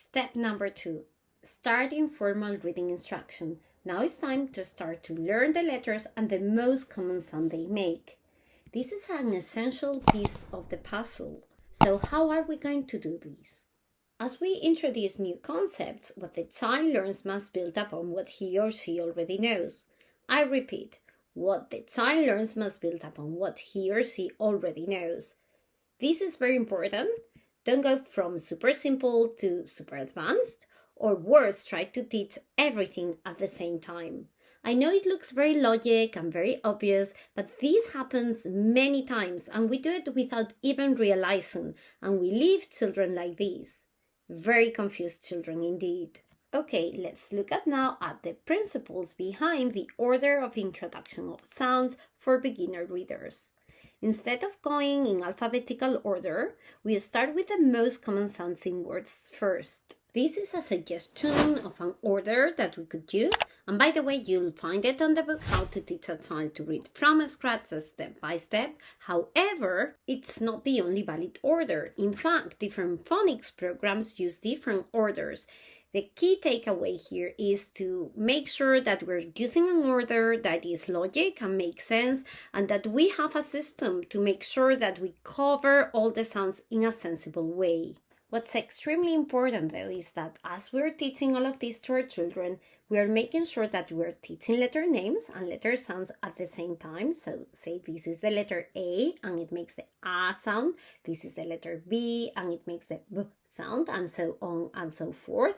Step number 2. Starting formal reading instruction. Now it's time to start to learn the letters and the most common sound they make. This is an essential piece of the puzzle. So how are we going to do this? As we introduce new concepts, what the child learns must build upon what he or she already knows. I repeat, what the child learns must build upon what he or she already knows. This is very important. Don't go from super simple to super advanced, or worse, try to teach everything at the same time. I know it looks very logic and very obvious, but this happens many times and we do it without even realizing, and we leave children like this. Very confused children indeed. Okay, let's look now at the principles behind the order of introduction of sounds for beginner readers. Instead of going in alphabetical order, we start with the most common sounds in words first. This is a suggestion of an order that we could use, and by the way, you'll find it on the book How to Teach a Child to Read from Scratch Step by Step. However, it's not the only valid order. In fact, different phonics programs use different orders. The key takeaway here is to make sure that we're using an order that is logic and makes sense, and that we have a system to make sure that we cover all the sounds in a sensible way. What's extremely important though is that as we're teaching all of this to our children, we are making sure that we're teaching letter names and letter sounds at the same time. So say this is the letter A and it makes the A sound. This is the letter B and it makes the B sound, and so on and so forth.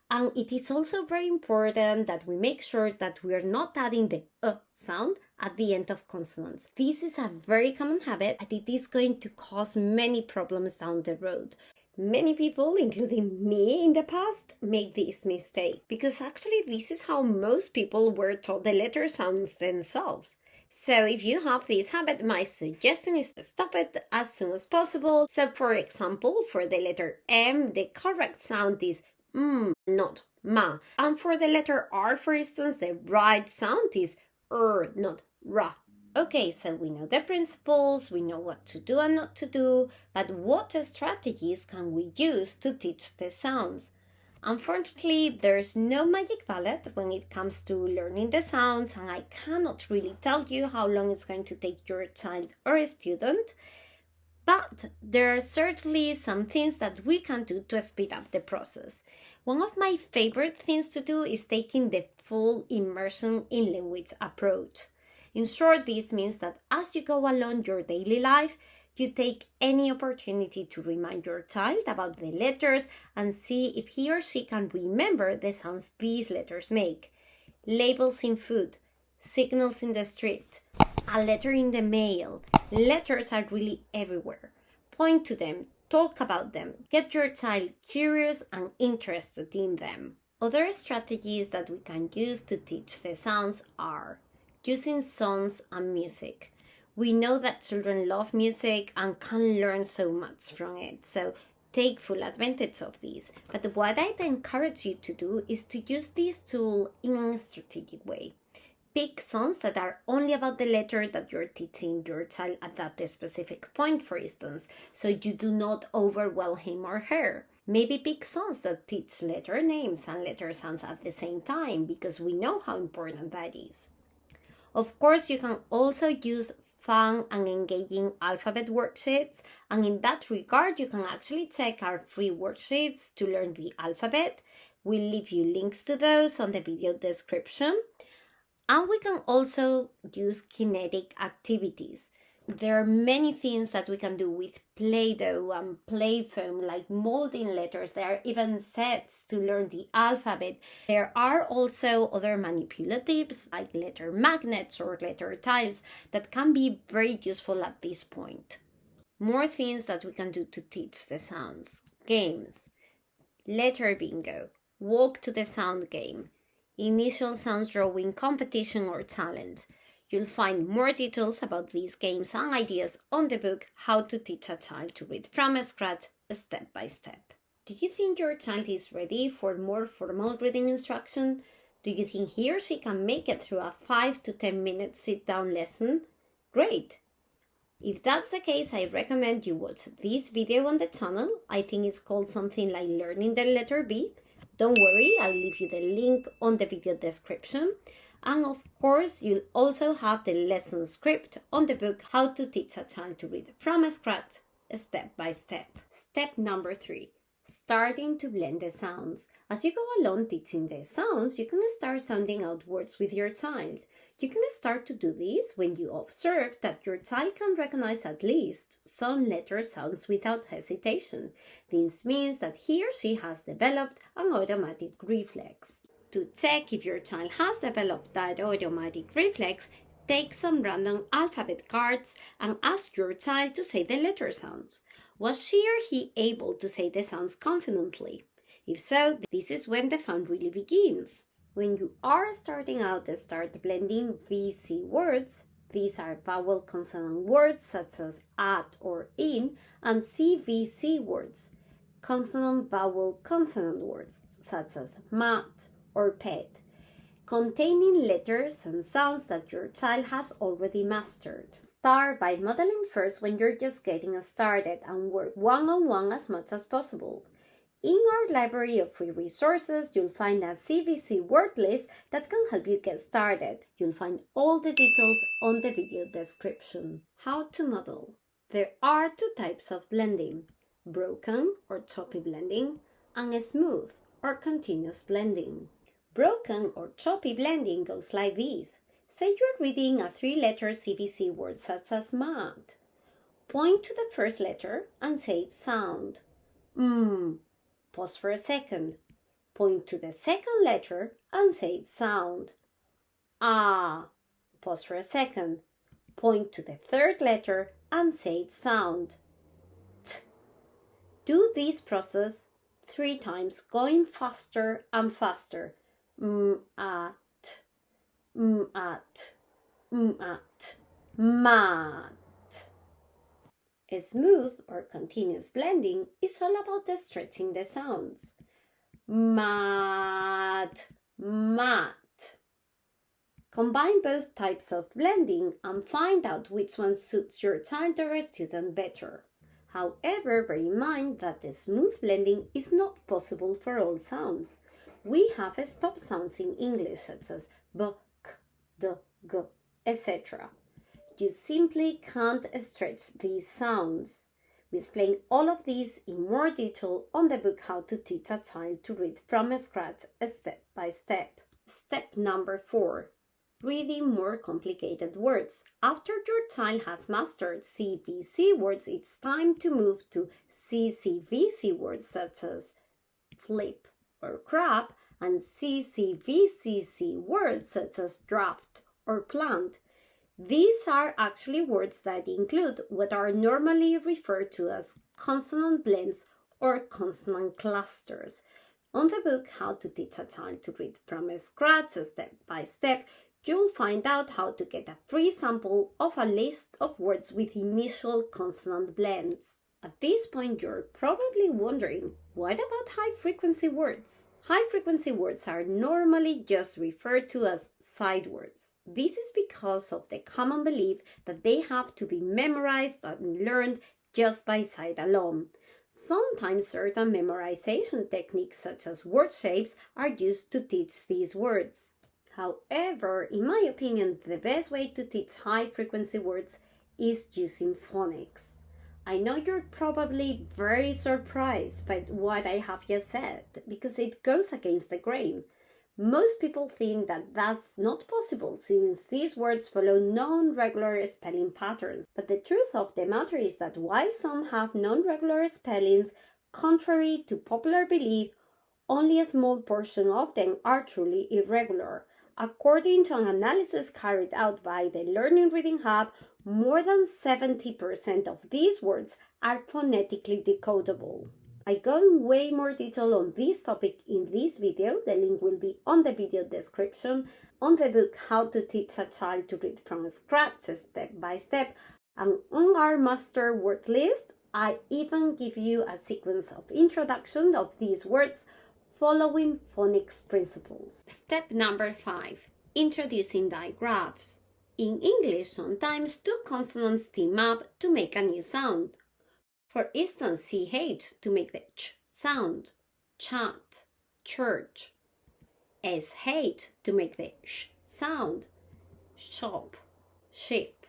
And it is also very important that we make sure that we are not adding the sound at the end of consonants. This is a very common habit and it is going to cause many problems down the road. Many people, including me in the past, make this mistake because actually this is how most people were taught the letter sounds themselves. So if you have this habit, my suggestion is to stop it as soon as possible. So for example, for the letter M, the correct sound is not ma. And for the letter R, for instance, the right sound is not ra. Okay, so we know the principles, we know what to do and not to do, but what strategies can we use to teach the sounds? Unfortunately, there's no magic bullet when it comes to learning the sounds, and I cannot really tell you how long it's going to take your child or a student, but there are certainly some things that we can do to speed up the process. One of my favorite things to do is taking the full immersion in language approach. In short, this means that as you go along your daily life, you take any opportunity to remind your child about the letters and see if he or she can remember the sounds these letters make. Labels in food, signals in the street, a letter in the mail. Letters are really everywhere. Point to them, talk about them, get your child curious and interested in them. Other strategies that we can use to teach the sounds are using songs and music. We know that children love music and can learn so much from it, so take full advantage of this. But what I'd encourage you to do is to use this tool in a strategic way. Pick songs that are only about the letter that you're teaching your child at that specific point, for instance, so you do not overwhelm him or her. Maybe pick songs that teach letter names and letter sounds at the same time, because we know how important that is. Of course, you can also use fun and engaging alphabet worksheets, and in that regard, you can actually check our free worksheets to learn the alphabet. We'll leave you links to those on the video description. And we can also use kinetic activities. There are many things that we can do with Play-Doh and play foam, like molding letters. There are even sets to learn the alphabet. There are also other manipulatives like letter magnets or letter tiles that can be very useful at this point. More things that we can do to teach the sounds. Games, letter bingo, walk to the sound game, initial sounds drawing competition or challenge. You'll find more details about these games and ideas on the book How to Teach a Child to Read from Scratch Step by Step. Do you think your child is ready for more formal reading instruction? Do you think he or she can make it through a 5 to 10 minute sit-down lesson? Great! If that's the case, I recommend you watch this video on the channel. I think it's called something like Learning the Letter B. Don't worry, I'll leave you the link on the video description. And of course, you'll also have the lesson script on the book How to Teach a Child to Read from Scratch, step by step. Step number 3. Starting to blend the sounds. As you go along teaching the sounds, you can start sounding out words with your child. You can start to do this when you observe that your child can recognize at least some letter sounds without hesitation. This means that he or she has developed an automatic reflex. To check if your child has developed that automatic reflex, take some random alphabet cards and ask your child to say the letter sounds. Was she or he able to say the sounds confidently? If so, this is when the fun really begins. When you are starting out, start blending VC words. These are vowel consonant words such as at or in, and CVC words, consonant vowel consonant words such as mat or pet, containing letters and sounds that your child has already mastered. Start by modeling first when you're just getting started and work one-on-one as much as possible. In our library of free resources, you'll find a CVC word list that can help you get started. You'll find all the details on the video description. How to model. There are 2 types of blending: broken or choppy blending and smooth or continuous blending. Broken or choppy blending goes like this. Say you're reading a 3-letter CVC word such as mad. Point to the first letter and say its sound. Pause for a second. Point to the second letter and say its sound. Ah. Pause for a second. Point to the third letter and say its sound. T. Do this process 3 times, going faster and faster. At, at, mat. Smooth or continuous blending is all about stretching the sounds. Mat, mat. Combine both types of blending and find out which one suits your child or student better. However, bear in mind that the smooth blending is not possible for all sounds. We have stop sounds in English such as b, k, d, g, etc. You simply can't stretch these sounds. We explain all of these in more detail on the book How to Teach a Child to Read from Scratch, step by step. Step number 4. Reading more complicated words. After your child has mastered CVC words, it's time to move to CCVC words such as flip or crab, and CCVCC words such as draft or plant. These are actually words that include what are normally referred to as consonant blends or consonant clusters. On the book How to Teach a Child to Read from Scratch, step by step, you'll find out how to get a free sample of a list of words with initial consonant blends. At this point, you're probably wondering, what about high-frequency words? High-frequency words are normally just referred to as sight words. This is because of the common belief that they have to be memorized and learned just by sight alone. Sometimes certain memorization techniques such as word shapes are used to teach these words. However, in my opinion, the best way to teach high-frequency words is using phonics. I know you're probably very surprised by what I have just said, because it goes against the grain. Most people think that that's not possible since these words follow non-regular spelling patterns. But the truth of the matter is that while some have non-regular spellings, contrary to popular belief, only a small portion of them are truly irregular. According to an analysis carried out by the Learning Reading Hub, more than 70% of these words are phonetically decodable. I go in way more detail on this topic in this video. The link will be on the video description. On the book How to Teach a Child to Read from Scratch, step by step, and on our master word list, I even give you a sequence of introduction of these words following phonics principles. Step number 5. Introducing digraphs. In English, sometimes two consonants team up to make a new sound. For instance, CH to make the ch sound, chat, church. SH to make the sh sound, shop, ship.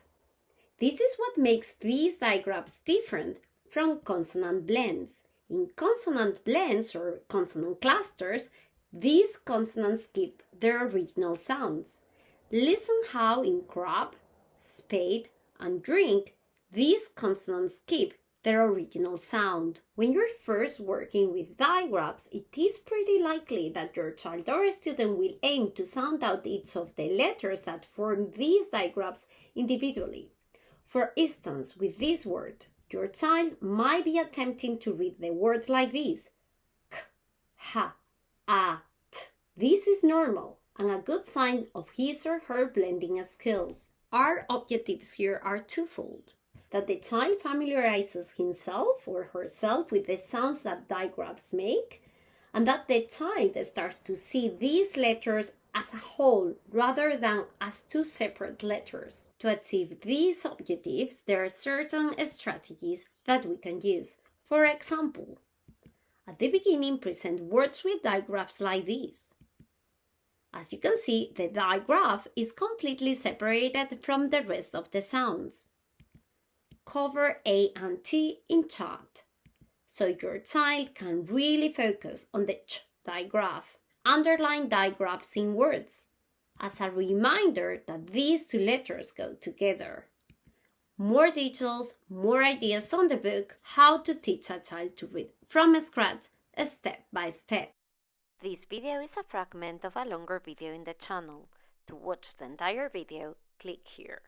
This is what makes these digraphs different from consonant blends. In consonant blends or consonant clusters, these consonants keep their original sounds. Listen how in crab, spade, and drink, these consonants keep their original sound. When you're first working with digraphs, it is pretty likely that your child or student will aim to sound out each of the letters that form these digraphs individually. For instance, with this word, your child might be attempting to read the word like this: k, ha, a, t. This is normal and a good sign of his or her blending skills. Our objectives here are twofold: that the child familiarizes himself or herself with the sounds that digraphs make, and that the child starts to see these letters as a whole rather than as two separate letters. To achieve these objectives, there are certain strategies that we can use. For example, at the beginning, present words with digraphs like this. As you can see, the digraph is completely separated from the rest of the sounds. Cover A and T in chat, so your child can really focus on the ch digraph. Underline digraphs in words as a reminder that these two letters go together. More details, more ideas on the book How to Teach a Child to Read from Scratch, Step by Step. This video is a fragment of a longer video in the channel. To watch the entire video, click here.